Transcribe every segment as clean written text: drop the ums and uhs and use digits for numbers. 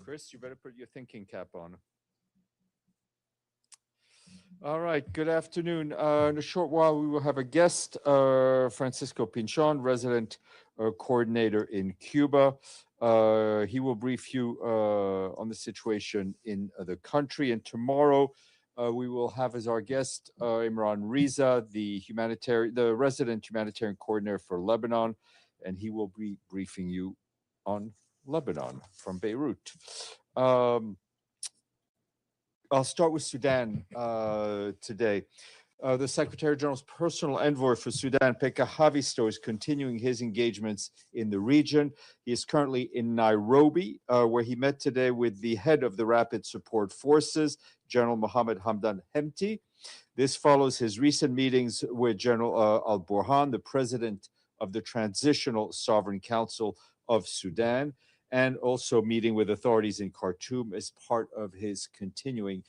Chris, you better put your thinking cap on. All right, good afternoon. In a short while, we will have a guest, Francisco Pinchon, resident coordinator in Cuba. He will brief you on the situation in the country. And tomorrow, we will have as our guest Imran Riza, the resident humanitarian coordinator for Lebanon, and he will be briefing you on Lebanon from Beirut. I'll start with Sudan today. The Secretary General's personal envoy for Sudan, Pekka Haavisto, is continuing his engagements in the region. He is currently in Nairobi, where he met today with the head of the Rapid Support Forces, General Mohammed Hamdan Hemti. This follows his recent meetings with General al-Burhan, the president of the Transitional Sovereign Council of Sudan, and also meeting with authorities in Khartoum as part of his continuing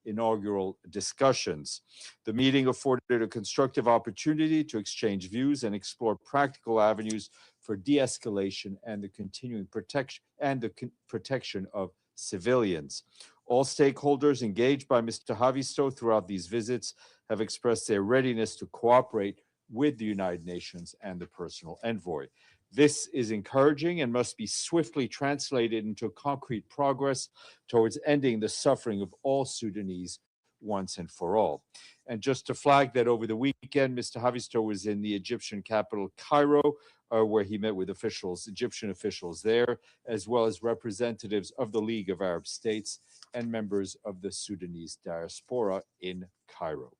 inaugural discussions. The meeting afforded a constructive opportunity to exchange views and explore practical avenues for de-escalation and the continuing protection of civilians. All stakeholders engaged by Mr. Haavisto throughout these visits have expressed their readiness to cooperate with the United Nations and the personal envoy. This is encouraging and must be swiftly translated into concrete progress towards ending the suffering of all Sudanese once and for all. And just to flag that over the weekend, Mr. Haavisto was in the Egyptian capital, Cairo, where he met with Egyptian officials there, as well as representatives of the League of Arab States and members of the Sudanese diaspora in Cairo.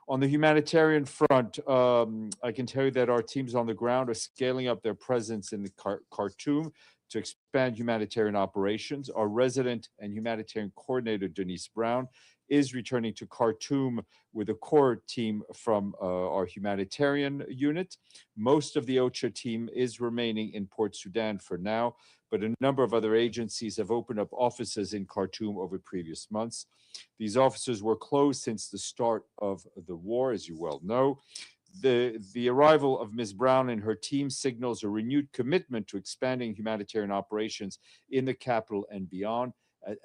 On the humanitarian front, I can tell you that our teams on the ground are scaling up their presence in the Khartoum to expand humanitarian operations. Our resident and humanitarian coordinator, Denise Brown, is returning to Khartoum with a core team from our humanitarian unit. Most of the OCHA team is remaining in Port Sudan for now, but a number of other agencies have opened up offices in Khartoum over previous months. These offices were closed since the start of the war, as you well know. The arrival of Ms. Brown and her team signals a renewed commitment to expanding humanitarian operations in the capital and beyond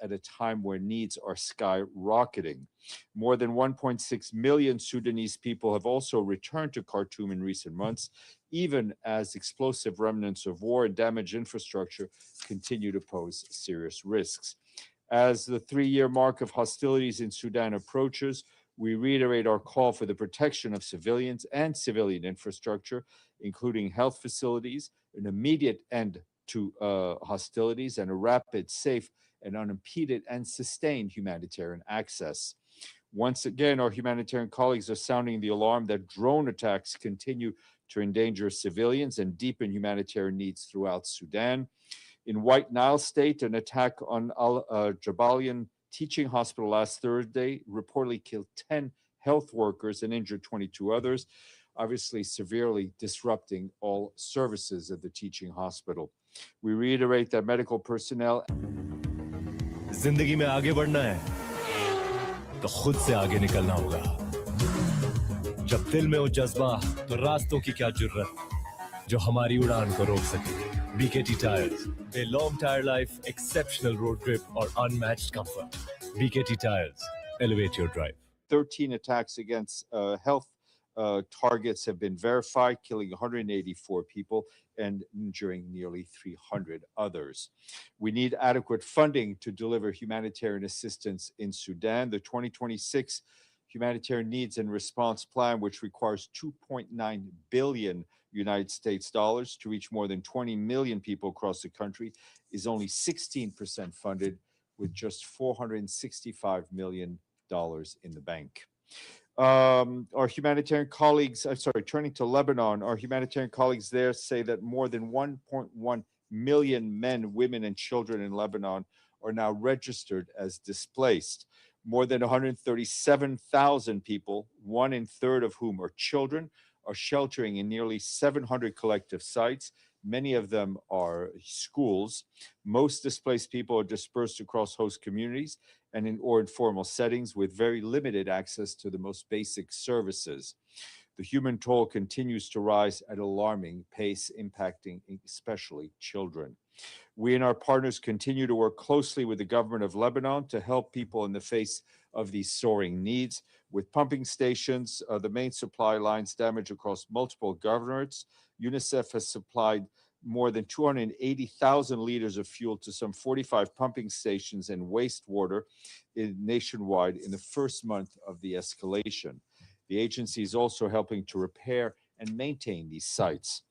at a time where needs are skyrocketing. More than 1.6 million Sudanese people have also returned to Khartoum in recent months, even as explosive remnants of war and damaged infrastructure continue to pose serious risks. As the 3-year mark of hostilities in Sudan approaches, we reiterate our call for the protection of civilians and civilian infrastructure, including health facilities, an immediate end to hostilities, and a rapid, safe, and unimpeded and sustained humanitarian access. Once again, our humanitarian colleagues are sounding the alarm that drone attacks continue to endanger civilians and deepen humanitarian needs throughout Sudan. In White Nile State, an attack on Al-Jabalian Teaching Hospital last Thursday reportedly killed 10 health workers and injured 22 others, obviously severely disrupting all services at the teaching hospital. We reiterate that medical personnel जिंदगी में आगे बढ़ना है तो खुद से आगे निकलना होगा जब दिल में हो जज्बा तो रास्तों की क्या जुर्रत जो हमारी उड़ान को रोक सके BKT Tires a long tire life exceptional road grip or unmatched comfort BKT Tires elevate your drive 13 attacks against health targets have been verified, killing 184 people and injuring nearly 300 others. We need adequate funding to deliver humanitarian assistance in Sudan. The 2026 Humanitarian Needs and Response Plan, which requires 2.9 billion United States dollars to reach more than 20 million people across the country, is only 16% funded, with just $465 million in the bank. Our humanitarian colleagues, turning to Lebanon, our humanitarian colleagues there say that more than 1.1 million men, women, and children in Lebanon are now registered as displaced. More than 137,000 people, 1/3 of whom are children, are sheltering in nearly 700 collective sites. Many of them are schools. Most displaced people are dispersed across host communities and in informal settings with very limited access to the most basic services. The human toll continues to rise at alarming pace, impacting especially children. We and our partners continue to work closely with the government of Lebanon to help people in the face of these soaring needs. With pumping stations, the main supply lines damaged across multiple governorates, UNICEF has supplied more than 280,000 liters of fuel to some 45 pumping stations and wastewater nationwide in the first month of the escalation. The agency is also helping to repair and maintain these sites.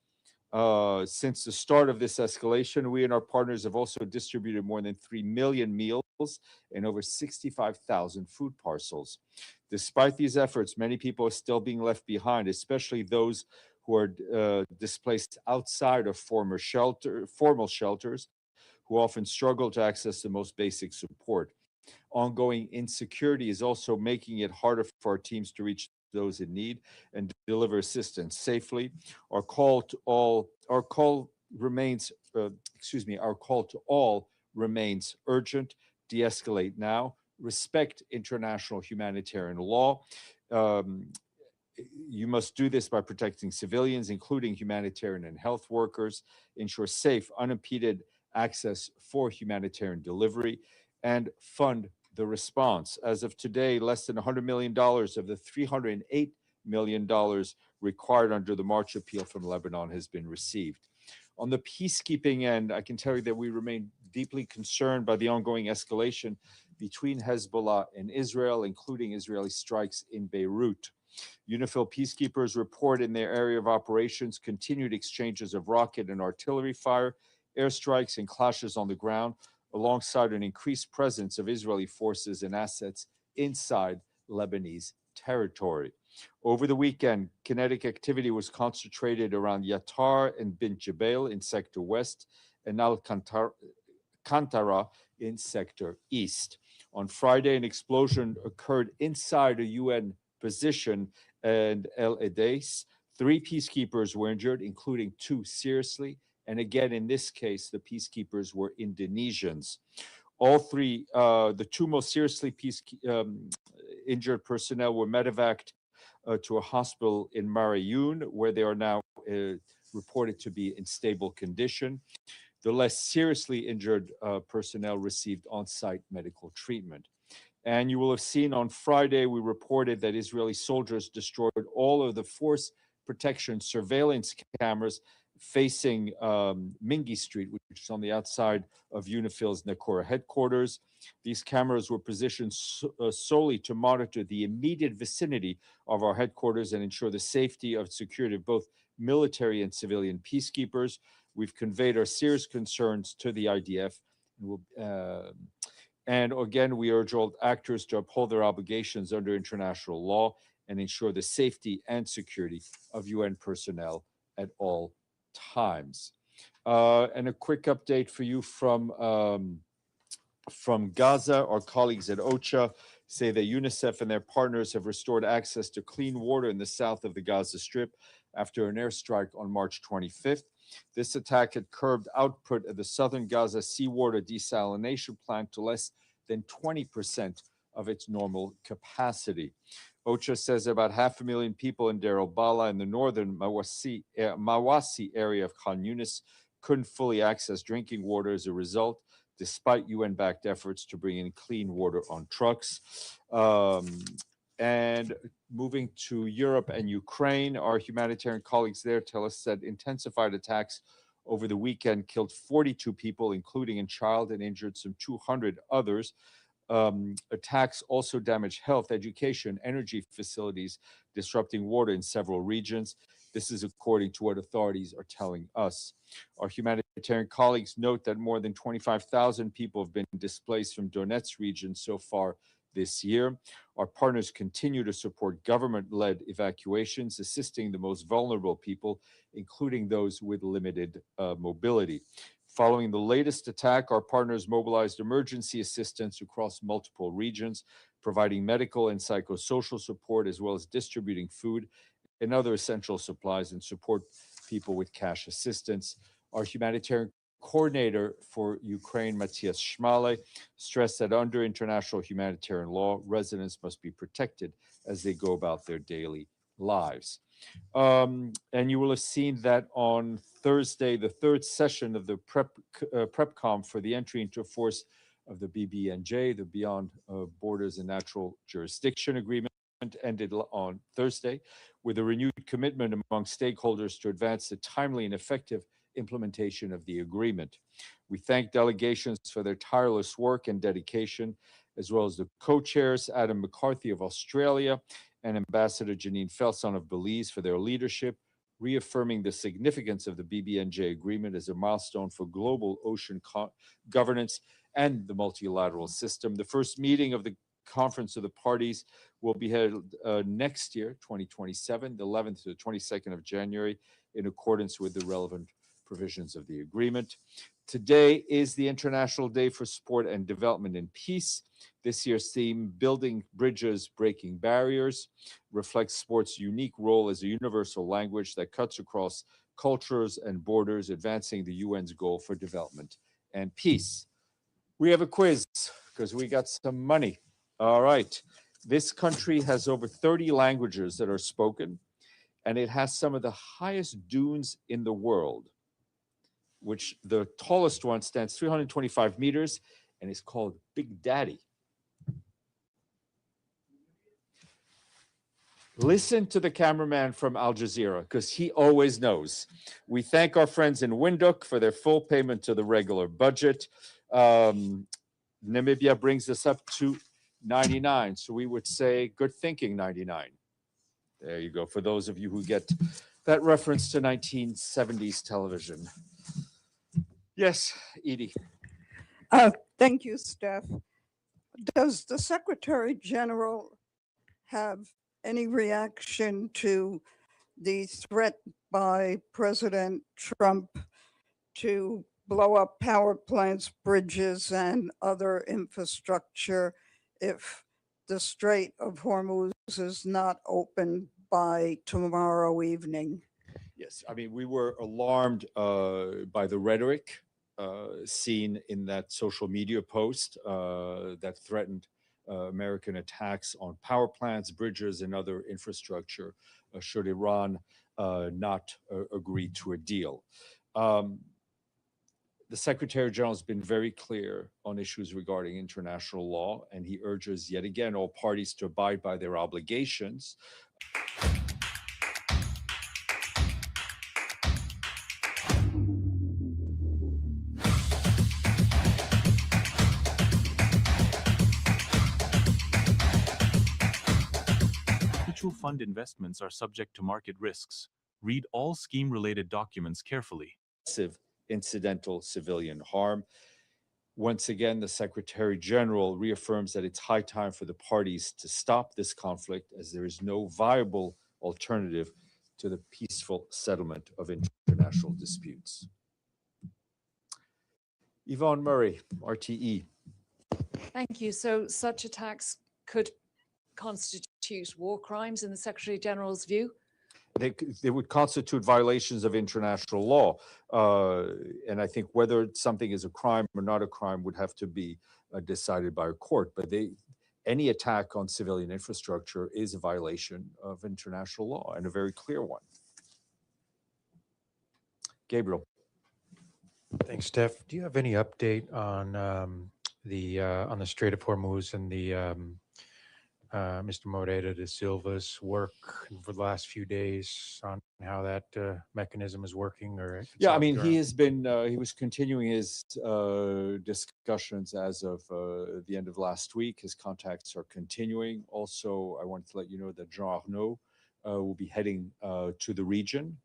Since the start of this escalation, we and our partners have also distributed more than 3 million meals and over 65,000 food parcels. Despite these efforts, many people are still being left behind, especially those who are displaced outside of formal shelters, who often struggle to access the most basic support. Ongoing insecurity is also making it harder for our teams to reach those in need and deliver assistance safely. Our call to all remains urgent. De-escalate now. Respect international humanitarian law. You must do this by protecting civilians, including humanitarian and health workers, ensure safe, unimpeded access for humanitarian delivery, and fund the response. As of today, less than $100 million of the $308 million required under the March appeal from Lebanon has been received. On the peacekeeping end, I can tell you that we remain deeply concerned by the ongoing escalation between Hezbollah and Israel, including Israeli strikes in Beirut. UNIFIL peacekeepers report in their area of operations continued exchanges of rocket and artillery fire, airstrikes, and clashes on the ground, alongside an increased presence of Israeli forces and assets inside Lebanese territory. Over the weekend, kinetic activity was concentrated around Yatar and Bin Jebel in Sector West and Al Kantara in Sector East. On Friday, an explosion occurred inside a UN position and El Edeis. 3 peacekeepers were injured, including 2 seriously. And again, in this case, the peacekeepers were Indonesians. All 3, the 2 most seriously injured personnel were medevaced to a hospital in Marayun, where they are now reported to be in stable condition. The less seriously injured personnel received on-site medical treatment. And you will have seen on Friday, we reported that Israeli soldiers destroyed all of the force protection surveillance cameras facing Mingi Street, which is on the outside of UNIFIL's Nakora headquarters. These cameras were positioned solely to monitor the immediate vicinity of our headquarters and ensure the safety and security of both military and civilian peacekeepers. We've conveyed our serious concerns to the IDF. And again, we urge all actors to uphold their obligations under international law and ensure the safety and security of UN personnel at all times. And a quick update for you from Gaza. Our colleagues at OCHA say that UNICEF and their partners have restored access to clean water in the south of the Gaza Strip after an airstrike on March 25th. This attack had curbed output at the southern Gaza seawater desalination plant to less than 20% of its normal capacity. OCHA says about 500,000 people in Deir al-Balah in the northern Mawasi area of Khan Yunis couldn't fully access drinking water as a result, despite UN-backed efforts to bring in clean water on trucks. And moving to Europe and Ukraine, our humanitarian colleagues there tell us that intensified attacks over the weekend killed 42 people, including a child, and injured some 200 others. Attacks also damaged health, education, energy facilities, disrupting water in several regions. This is according to what authorities are telling us. Our humanitarian colleagues note that more than 25,000 people have been displaced from Donetsk region so far this year. Our partners continue to support government-led evacuations, assisting the most vulnerable people, including those with limited mobility. Following the latest attack, our partners mobilized emergency assistance across multiple regions, providing medical and psychosocial support, as well as distributing food and other essential supplies, and support people with cash assistance. Our humanitarian coordinator for Ukraine, Matthias Schmale, stressed that under international humanitarian law, residents must be protected as they go about their daily lives. And you will have seen that on Thursday, the third session of the PrepCom for the entry into force of the BBNJ, the Beyond Borders and Natural Jurisdiction Agreement, ended on Thursday with a renewed commitment among stakeholders to advance the timely and effective implementation of the agreement. We thank delegations for their tireless work and dedication, as well as the co-chairs, Adam McCarthy of Australia and Ambassador Janine Felson of Belize, for their leadership, reaffirming the significance of the BBNJ agreement as a milestone for global ocean governance and the multilateral system. The first meeting of the Conference of the Parties will be held next year, 2027, the 11th to the 22nd of January, in accordance with the relevant provisions of the agreement. Today is the International Day for Sport and Development and Peace. This year's theme, Building Bridges, Breaking Barriers, reflects sport's unique role as a universal language that cuts across cultures and borders, advancing the UN's goal for development and peace. We have a quiz because we got some money. All right. This country has over 30 languages that are spoken, and it has some of the highest dunes in the world, which the tallest one stands 325 meters and is called Big Daddy. Listen to the cameraman from Al Jazeera, because he always knows. We thank our friends in Windhoek for their full payment to the regular budget. Namibia brings us up to 99. So we would say, good thinking, 99. There you go, for those of you who get that reference to 1970s television. Yes, Edie. Thank you, Steph. Does the Secretary General have any reaction to the threat by President Trump to blow up power plants, bridges, and other infrastructure if the Strait of Hormuz is not opened by tomorrow evening? Yes, I mean, we were alarmed by the rhetoric seen in that social media post that threatened American attacks on power plants, bridges, and other infrastructure should Iran not agree to a deal. The Secretary General has been very clear on issues regarding international law, and he urges yet again all parties to abide by their obligations. Mutual fund investments are subject to market risks. Read all scheme-related documents carefully. Incidental civilian harm. Once again, the Secretary General reaffirms that it's high time for the parties to stop this conflict, as there is no viable alternative to the peaceful settlement of international disputes. Yvonne Murray, RTE. Thank you. So such attacks could constitute war crimes in the Secretary General's view? They would constitute violations of international law. And I think whether something is a crime or not a crime would have to be decided by a court. But any attack on civilian infrastructure is a violation of international law, and a very clear one. Gabriel. Thanks, Steph. Do you have any update on the Strait of Hormuz and the Mr. Moreira de Silva's work for the last few days on how that mechanism is working? Or yeah, I mean, he has been, he was continuing his discussions as of the end of last week. His contacts are continuing. Also, I wanted to let you know that Jean Arnaud will be heading to the region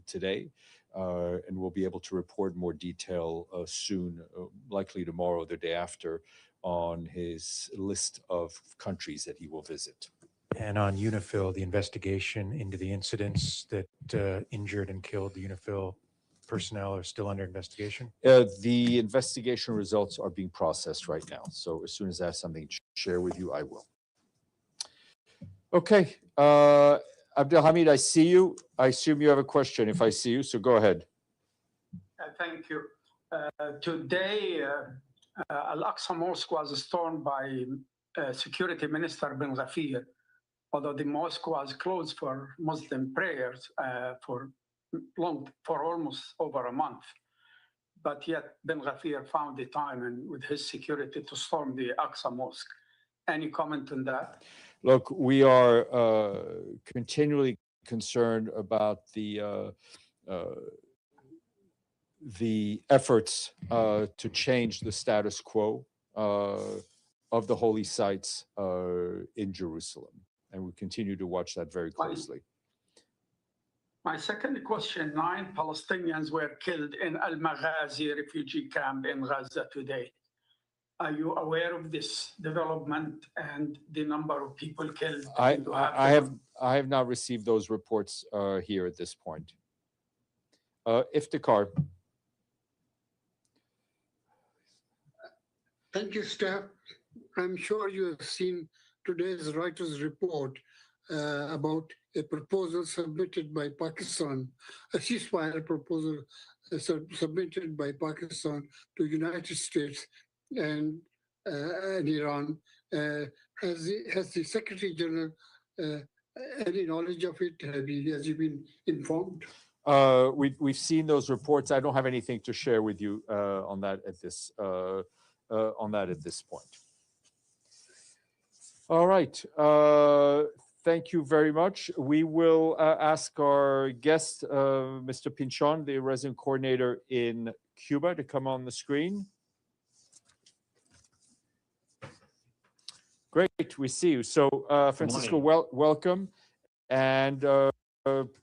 today, and we'll be able to report more detail soon, likely tomorrow or the day after, on his list of countries that he will visit. And on UNIFIL, the investigation into the incidents that injured and killed the UNIFIL personnel are still under investigation? The investigation results are being processed right now. So as soon as I have something to share with you, I will. Okay. Abdelhamid, I see you. I assume you have a question if I see you, so go ahead. Thank you. Today, Al-Aqsa Mosque was stormed by Security Minister Ben Ghafir. although the mosque was closed for Muslim prayers for almost over a month. But yet bin Ghafir found the time and with his security to storm the Aqsa Mosque. Any comment on that? Look, we are continually concerned about the efforts to change the status quo of the holy sites in Jerusalem, and we continue to watch that very closely. My second question, 9 Palestinians were killed in Al-Maghazi refugee camp in Gaza today. Are you aware of this development and the number of people killed? I have not received those reports here at this point. Iftikhar. Thank you, Steph. I'm sure you have seen today's Reuters report about a proposal submitted by Pakistan, a ceasefire proposal submitted by Pakistan to United States and Iran. Has the Secretary General any knowledge of it? Has he been informed? We've seen those reports. I don't have anything to share with you on that at this point. All right. Thank you very much. We will ask our guest, Mr. Pinchon, the resident coordinator in Cuba, to come on the screen. Great, we see you. So, Francisco, welcome. And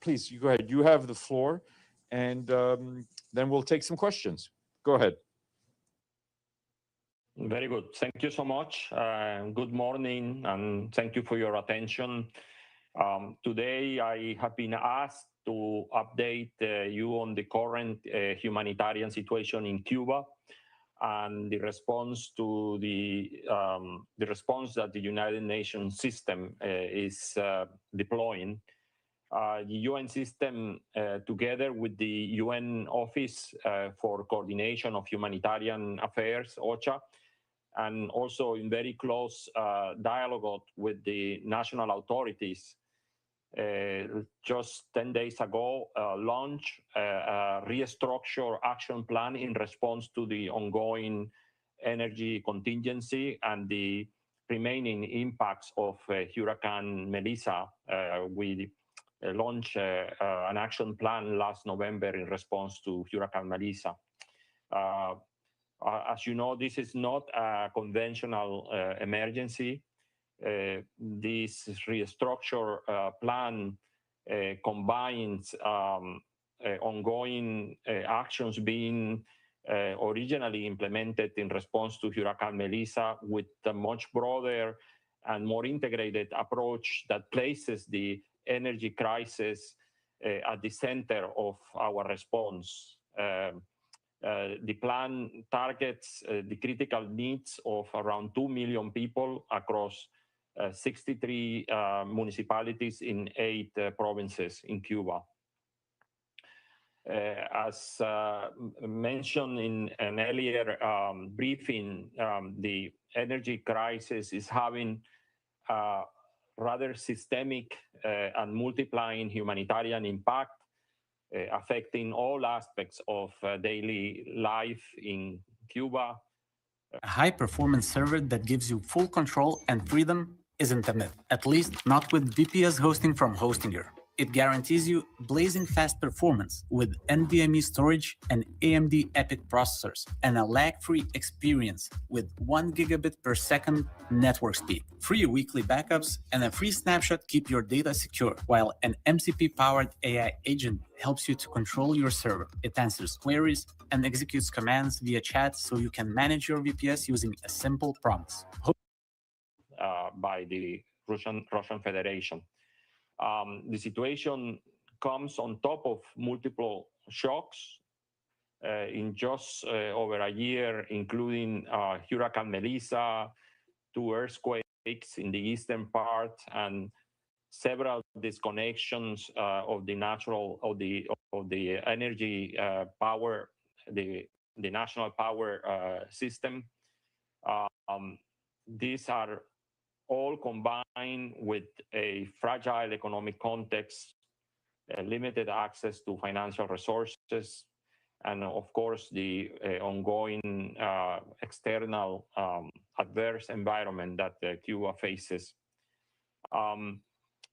please, you go ahead. You have the floor. And then we'll take some questions. Go ahead. Very good. Thank you so much. Good morning, and thank you for your attention. Today, I have been asked to update you on the current humanitarian situation in Cuba and the response to the response that the United Nations system is deploying. The UN system, together with the UN Office for Coordination of Humanitarian Affairs, OCHA, and also in very close dialogue with the national authorities, just 10 days ago, launched a restructure action plan in response to the ongoing energy contingency and the remaining impacts of Hurricane Melissa. We launched an action plan last November in response to Hurricane Melissa. As you know, this is not a conventional emergency. This restructure plan combines ongoing actions being originally implemented in response to Hurricane Melissa with a much broader and more integrated approach that places the energy crisis at the center of our response. The plan targets the critical needs of around 2 million people across 63 municipalities in 8 provinces in Cuba. As mentioned in an earlier briefing, the energy crisis is having a rather systemic and multiplying humanitarian impact, affecting all aspects of daily life in Cuba. A high-performance server that gives you full control and freedom isn't a myth, at least not with VPS hosting from Hostinger. It guarantees you blazing fast performance with NVMe storage and AMD EPYC processors, and a lag-free experience with 1 gigabit per second network speed. Free weekly backups and a free snapshot keep your data secure, while an MCP-powered AI agent helps you to control your server. It answers queries and executes commands via chat so you can manage your VPS using a simple promise. By the Russian Federation. The situation comes on top of multiple shocks in just over a year, including Hurricane Melissa, 2 earthquakes in the eastern part, and several disconnections of the energy power, the national power system. These are all combined with a fragile economic context, limited access to financial resources, and of course the ongoing external adverse environment that Cuba faces.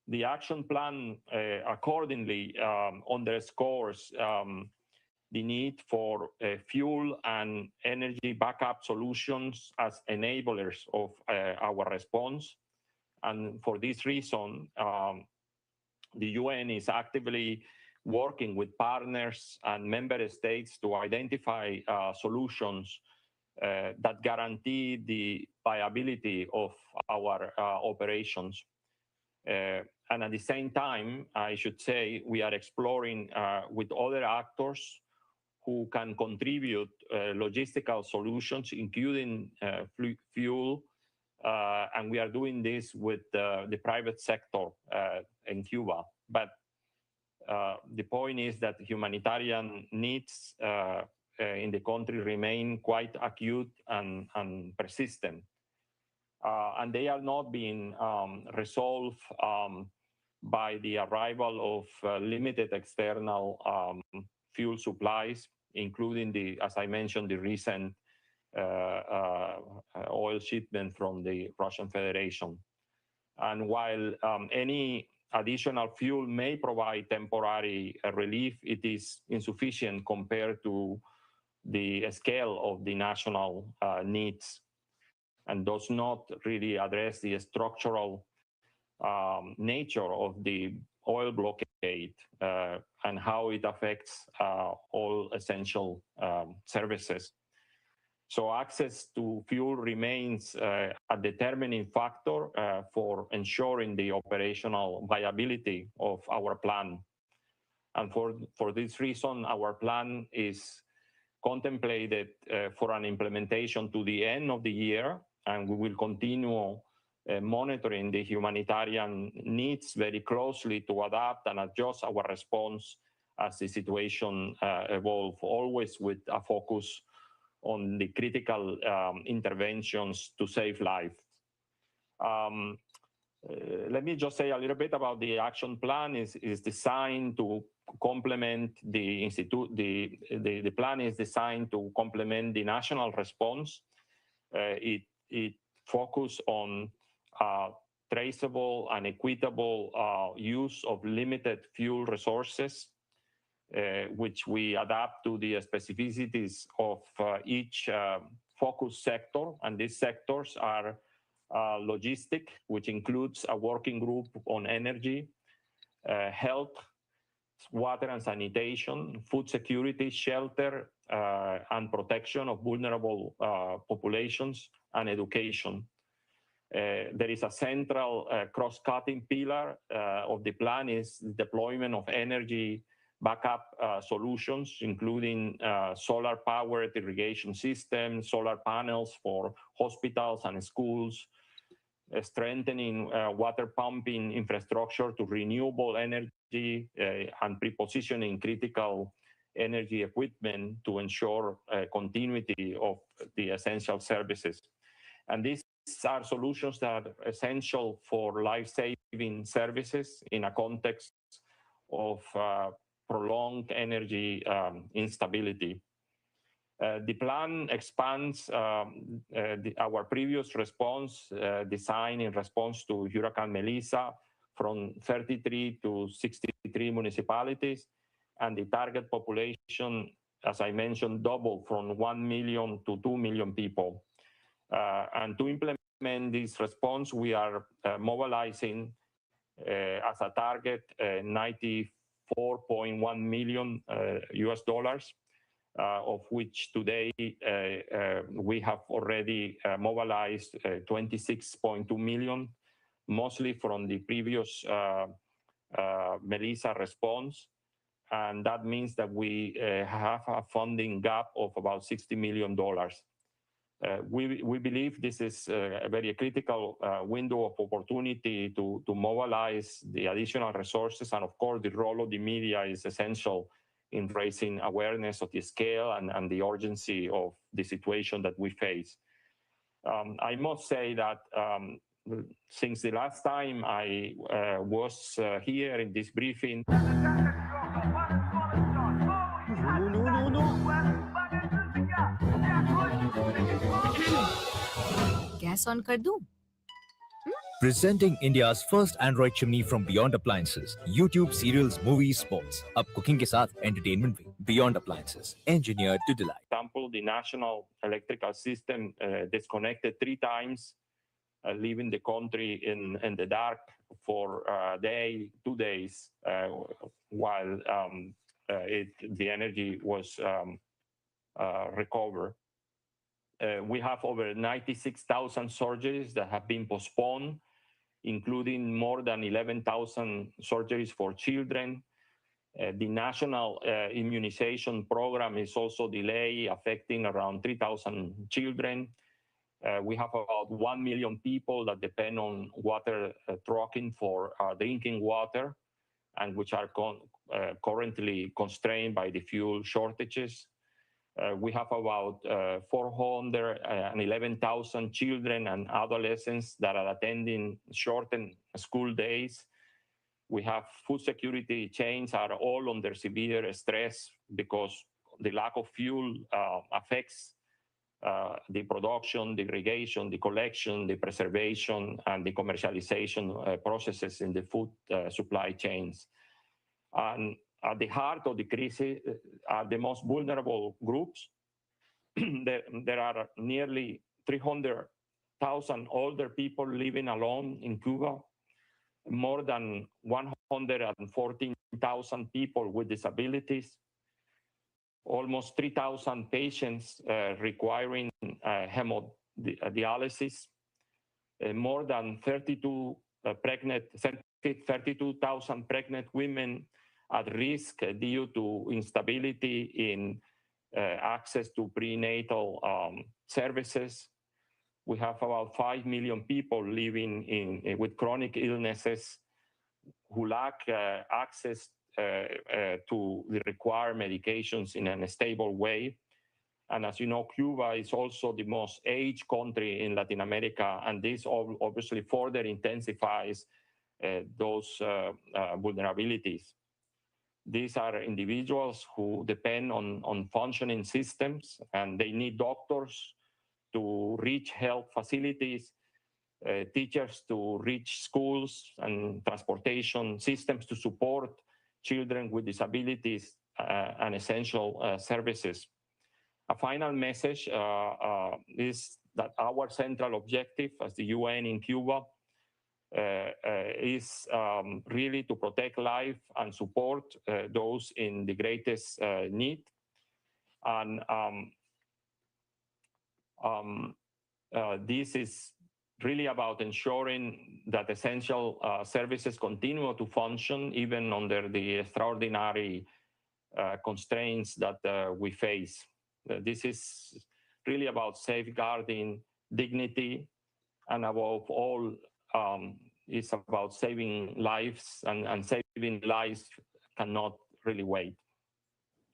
The action plan accordingly underscores the need for fuel and energy backup solutions as enablers of our response. And for this reason, the UN is actively working with partners and member states to identify solutions that guarantee the viability of our operations. And at the same time, I should say, we are exploring with other actors who can contribute logistical solutions, including fuel, and we are doing this with the private sector in Cuba. But the point is that humanitarian needs in the country remain quite acute and persistent. And they are not being resolved by the arrival of limited external fuel supplies, including as I mentioned, the recent oil shipment from the Russian Federation. And while any additional fuel may provide temporary relief, it is insufficient compared to the scale of the national needs, and does not really address the structural nature of the oil blockade and how it affects all essential services. So access to fuel remains a determining factor for ensuring the operational viability of our plan. And for this reason, our plan is contemplated for an implementation to the end of the year, and we will continue monitoring the humanitarian needs very closely to adapt and adjust our response as the situation evolves, always with a focus on the critical interventions to save lives. Let me just say a little bit about the action plan. Is designed to complement the institute. The plan is designed to complement the national response. It focuses on traceable and equitable use of limited fuel resources, which we adapt to the specificities of each focus sector. And these sectors are logistic, which includes a working group on energy, health, water and sanitation, food security, shelter, and protection of vulnerable populations, and education. There is a central cross-cutting pillar of the plan is the deployment of energy backup solutions, including solar-powered irrigation systems, solar panels for hospitals and schools, strengthening water pumping infrastructure to renewable energy, and prepositioning critical energy equipment to ensure continuity of the essential services. And these are solutions that are essential for life-saving services in a context of prolonged energy instability. The plan expands our previous response design in response to Hurricane Melissa from 33 to 63 municipalities, and the target population, as I mentioned, doubled from 1 million to 2 million people. And to implement this response, we are mobilizing as a target $94.1 million US dollars, of which today we have already mobilized 26.2 million, mostly from the previous Melissa response. And that means that we have a funding gap of about $60 million. We believe this is a very critical window of opportunity to mobilize the additional resources. And of course, the role of the media is essential in raising awareness of the scale and the urgency of the situation that we face. I must say that since the last time I was here in this briefing, gas on कर दूं? Presenting India's first Android chimney from Beyond Appliances. YouTube, serials, movies, sports. अब cooking के साथ entertainment भी. Beyond Appliances. Engineered to delight. For example, the national electrical system disconnected 3 times, leaving the country in the dark for a day, 2 days, while the energy was recovered. We have over 96,000 surgeries that have been postponed, including more than 11,000 surgeries for children. The national immunization program is also delayed, affecting around 3,000 children. We have about 1 million people that depend on water trucking for drinking water, and which are currently constrained by the fuel shortages. We have about 411,000 children and adolescents that are attending shortened school days. We have food security chains are all under severe stress because the lack of fuel affects the production, the irrigation, the collection, the preservation, and the commercialization processes in the food supply chains. And at the heart of the crisis are the most vulnerable groups. There are nearly 300,000 older people living alone in Cuba, more than 114,000 people with disabilities, almost 3,000 patients requiring hemodialysis, more than 32,000 pregnant women at risk due to instability in access to prenatal services. We have about 5 million people living with chronic illnesses who lack access to the required medications in a stable way. And as you know, Cuba is also the most aged country in Latin America, and this obviously further intensifies those vulnerabilities. These are individuals who depend on functioning systems, and they need doctors to reach health facilities, teachers to reach schools, and transportation systems to support children with disabilities and essential services. A final message is that our central objective as the UN in Cuba is really to protect life and support those in the greatest need. And this is really about ensuring that essential services continue to function even under the extraordinary constraints that we face. This is really about safeguarding dignity, and above all, it's about saving lives, and saving lives cannot really wait.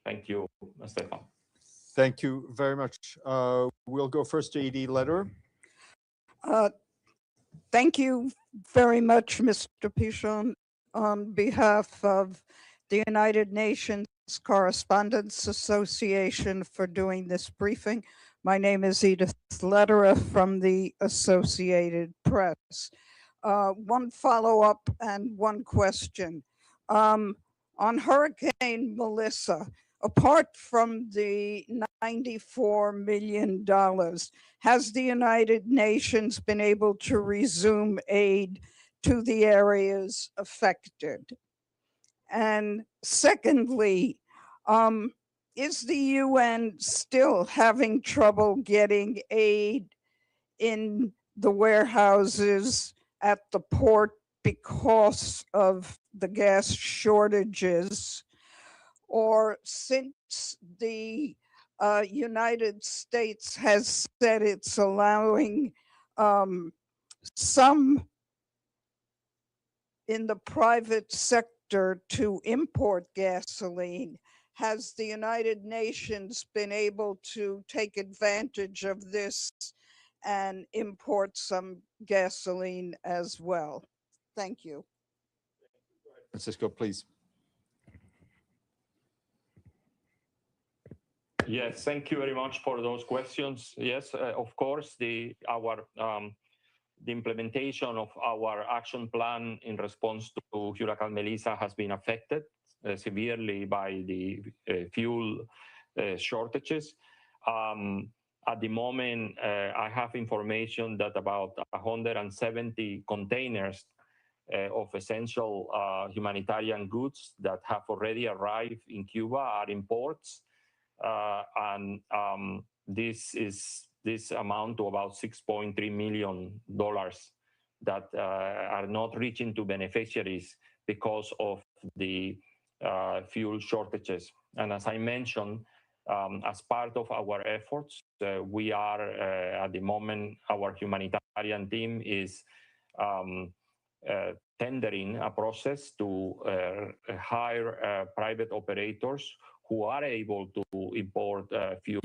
Thank you, Stefan. Thank you very much. We'll go first to ED Lederer. Thank you very much, Mr. Pichon, on behalf of the United Nations Correspondents Association for doing this briefing. My name is Edith Lederer from the Associated Press. One follow-up and one question. On Hurricane Melissa, apart from the $94 million, has the United Nations been able to resume aid to the areas affected? And secondly, is the UN still having trouble getting aid in the warehouses at the port because of the gas shortages? Or since the United States has said it's allowing some in the private sector to import gasoline, has the United Nations been able to take advantage of this and import some gasoline as well. Thank you. Francisco, please. Yes, thank you very much for those questions. Yes, of course, the implementation of our action plan in response to Hurricane Melissa has been affected severely by the fuel shortages. At the moment, I have information that about 170 containers of essential humanitarian goods that have already arrived in Cuba are imports. And this amount to about $6.3 million that are not reaching to beneficiaries because of the fuel shortages. And as I mentioned, as part of our efforts, we are at the moment, our humanitarian team is tendering a process to hire private operators who are able to import fuel.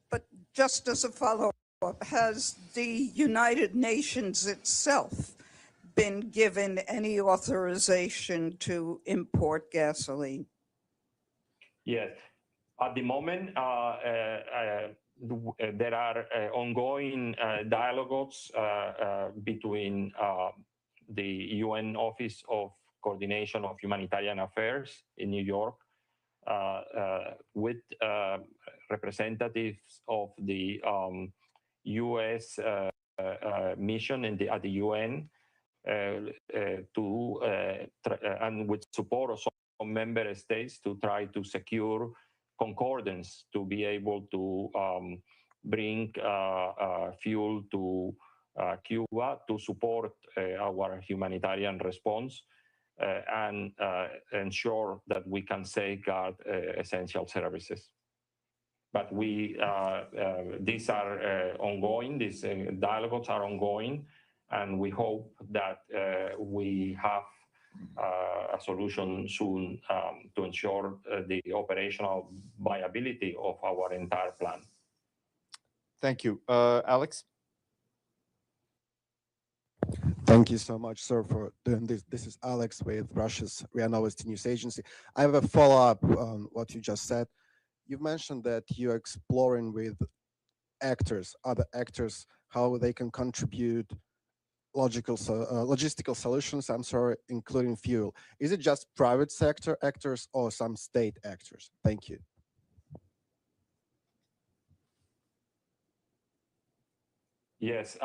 But just as a follow-up, has the United Nations itself been given any authorization to import gasoline? Yes. At the moment, there are ongoing dialogues between the UN Office of Coordination of Humanitarian Affairs in New York with representatives of the US mission at the UN and with support of some member states to try to secure concordance to be able to bring fuel to Cuba to support our humanitarian response and ensure that we can safeguard essential services. But these are ongoing, these dialogues are ongoing, and we hope that we have a solution soon to ensure the operational viability of our entire plan. Thank you. Alex? Thank you so much, sir, for doing this. This is Alex with Russia's RIA Novosti News Agency. I have a follow-up on what you just said. You mentioned that you're exploring with other actors, how they can contribute logistical solutions, including fuel. Is it just private sector actors or some state actors? Thank you. Yes,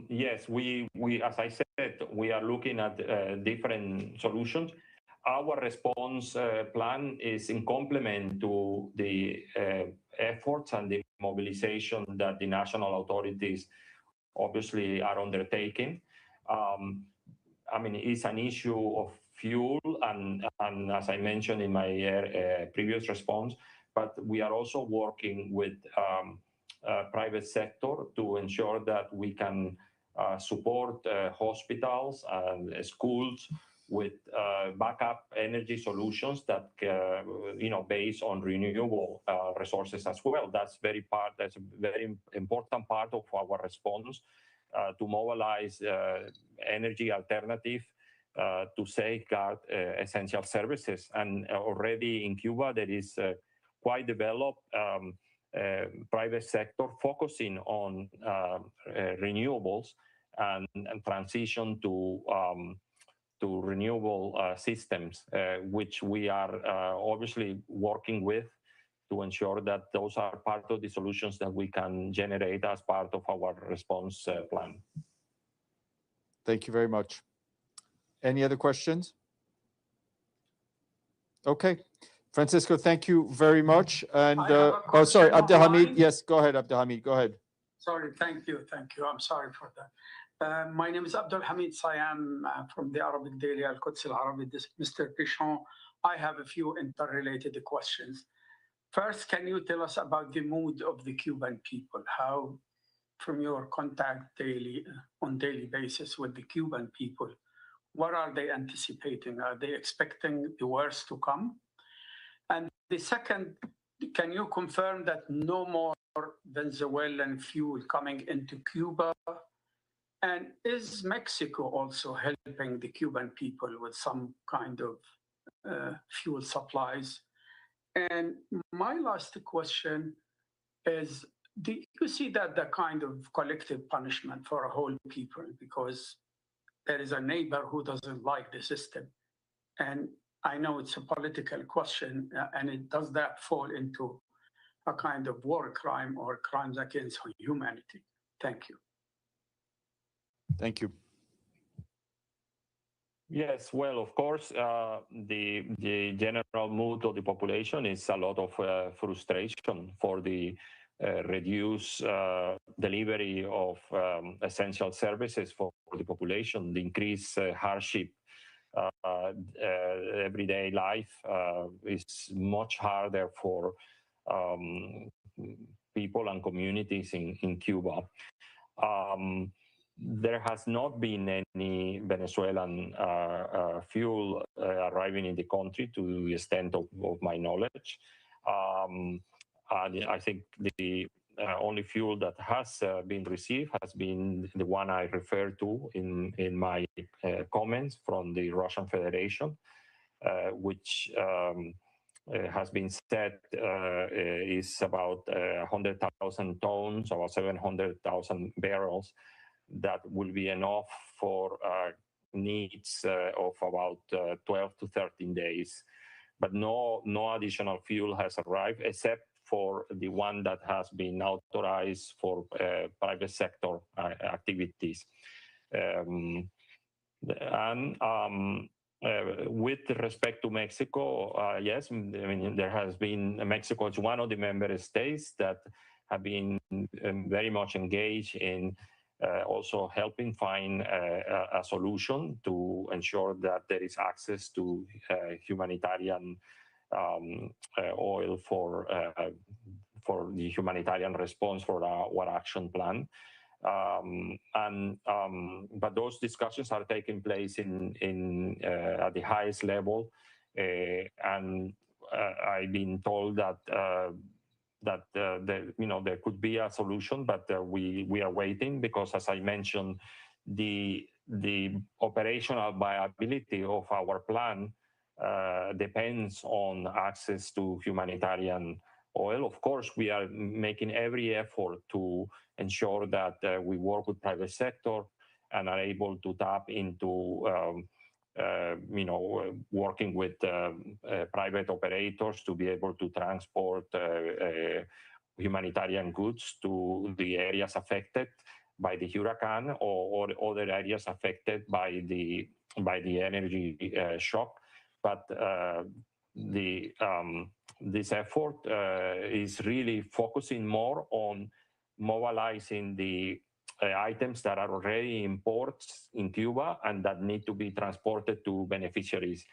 yes. We, as I said, we are looking at different solutions. Our response plan is in complement to the efforts and the mobilization that the national authorities obviously are undertaking. I mean, it's an issue of fuel, and as I mentioned in my previous response, but we are also working with private sector to ensure that we can support hospitals and schools with backup energy solutions that based on renewable resources as well. That's a very important part of our response to mobilize energy alternative to safeguard essential services. And already in Cuba, there is quite developed private sector focusing on renewables and transition to renewable systems, which we are obviously working with to ensure that those are part of the solutions that we can generate as part of our response plan. Thank you very much. Any other questions? Okay. Francisco, thank you very much. And I have a oh, sorry, question Abdelhamid. online. Yes, go ahead, Abdelhamid. Go ahead. Sorry, thank you. I'm sorry for that. My name is Abdul Hamid Sayam from the Arabic Daily Al-Quds Al-Arabi. Mr. Pichon, I have a few interrelated questions. First, can you tell us about the mood of the Cuban people? How, from your contact on daily basis with the Cuban people, what are they anticipating? Are they expecting the worst to come? And the second, can you confirm that no more Venezuelan fuel coming into Cuba? And is Mexico also helping the Cuban people with some kind of fuel supplies? And my last question is, do you see that the kind of collective punishment for a whole people because there is a neighbor who doesn't like the system? And I know it's a political question, and does that fall into a kind of war crime or crimes against humanity? Thank you. Thank you. Yes, well, of course, the general mood of the population is a lot of frustration for the reduced delivery of essential services for the population, the increased hardship. Everyday life is much harder for people and communities in Cuba. There has not been any Venezuelan fuel arriving in the country to the extent of my knowledge. I think the only fuel that has been received has been the one I referred to in my comments from the Russian Federation, which has been said is about 100,000 tons, about 700,000 barrels. That will be enough for needs of about 12 to 13 days. But no additional fuel has arrived except for the one that has been authorized for private sector activities. With respect to Mexico, yes, I mean, there has been, Mexico is one of the member states that have been very much engaged in also helping find a solution to ensure that there is access to humanitarian oil for the humanitarian response for our action plan. But those discussions are taking place in at the highest level, and I've been told that there could be a solution, but we are waiting because, as I mentioned, the operational viability of our plan depends on access to humanitarian oil. Of course, we are making every effort to ensure that we work with private sector and are able to tap into working with private operators to be able to transport humanitarian goods to the areas affected by the hurricane or other areas affected by the energy shock. But this effort is really focusing more on mobilizing the items that are already imports in Cuba and that need to be transported to beneficiaries.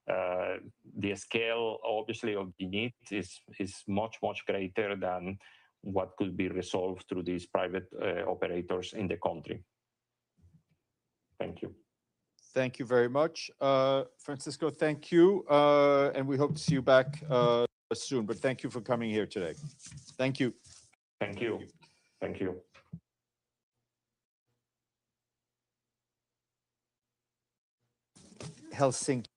The scale, obviously, of the need is much, much greater than what could be resolved through these private operators in the country. Thank you. Thank you very much. Francisco, thank you. And we hope to see you back soon, but thank you for coming here today. Thank you. Thank you. Thank you. Helsinki.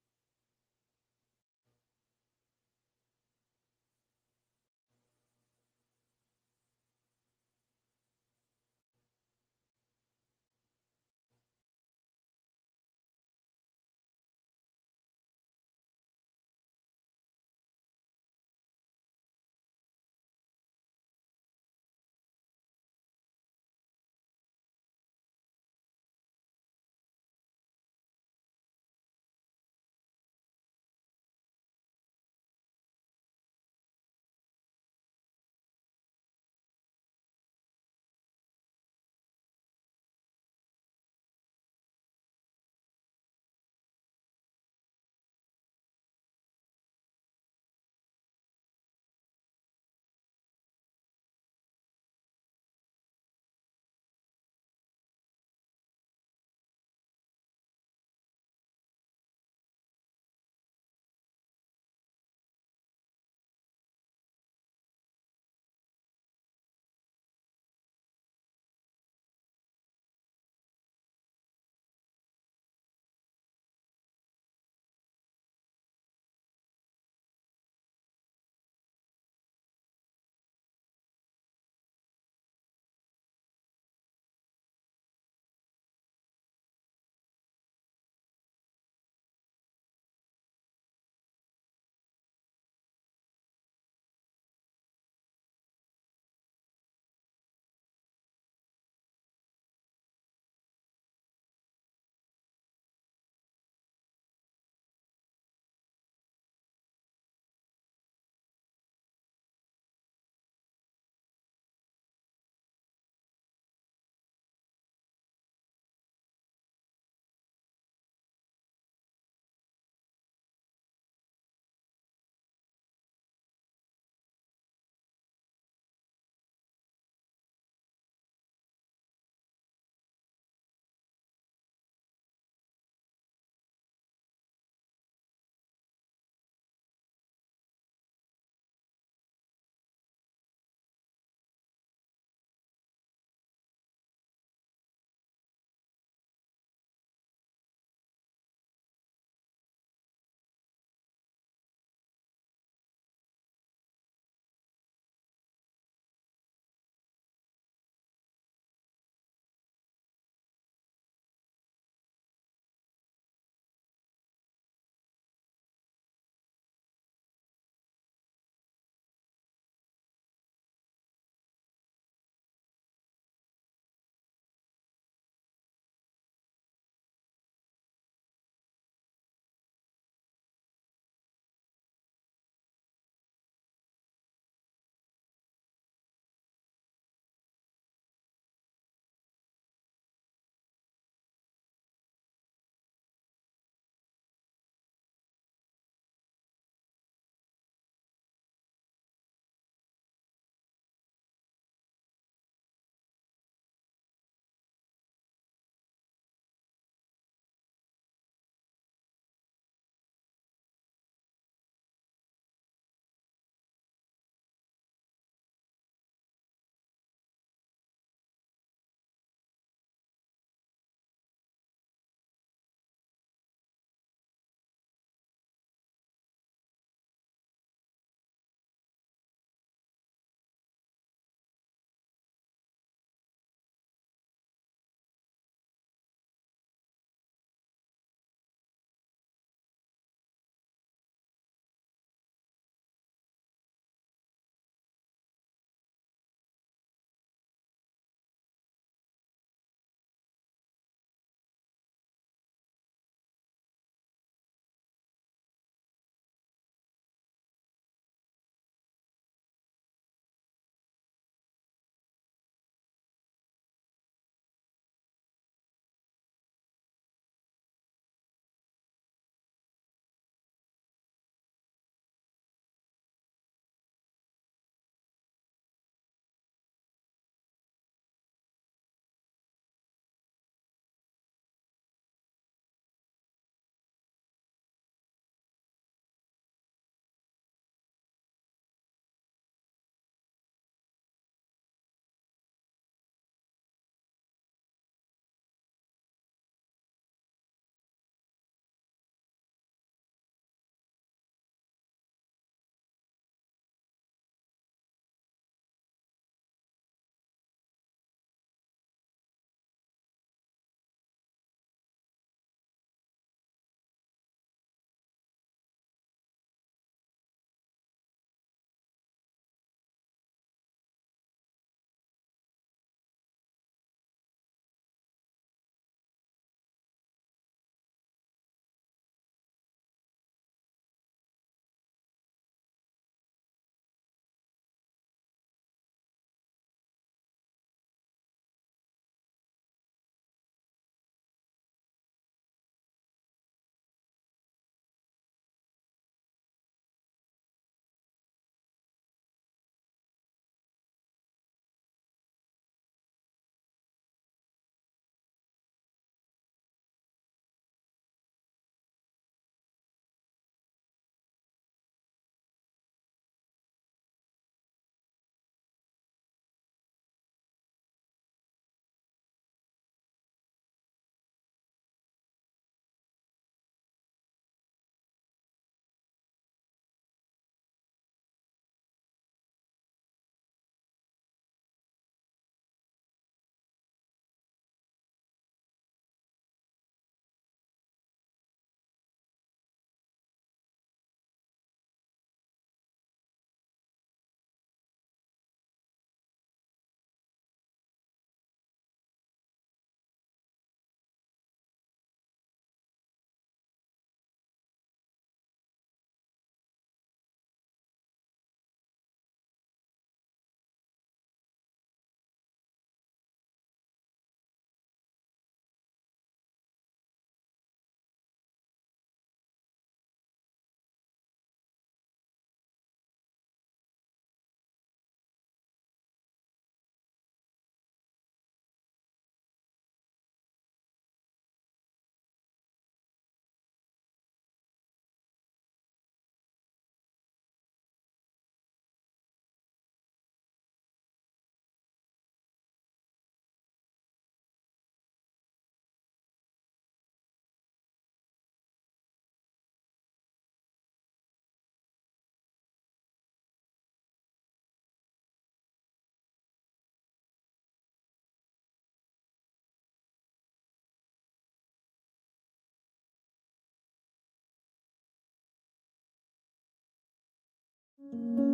you.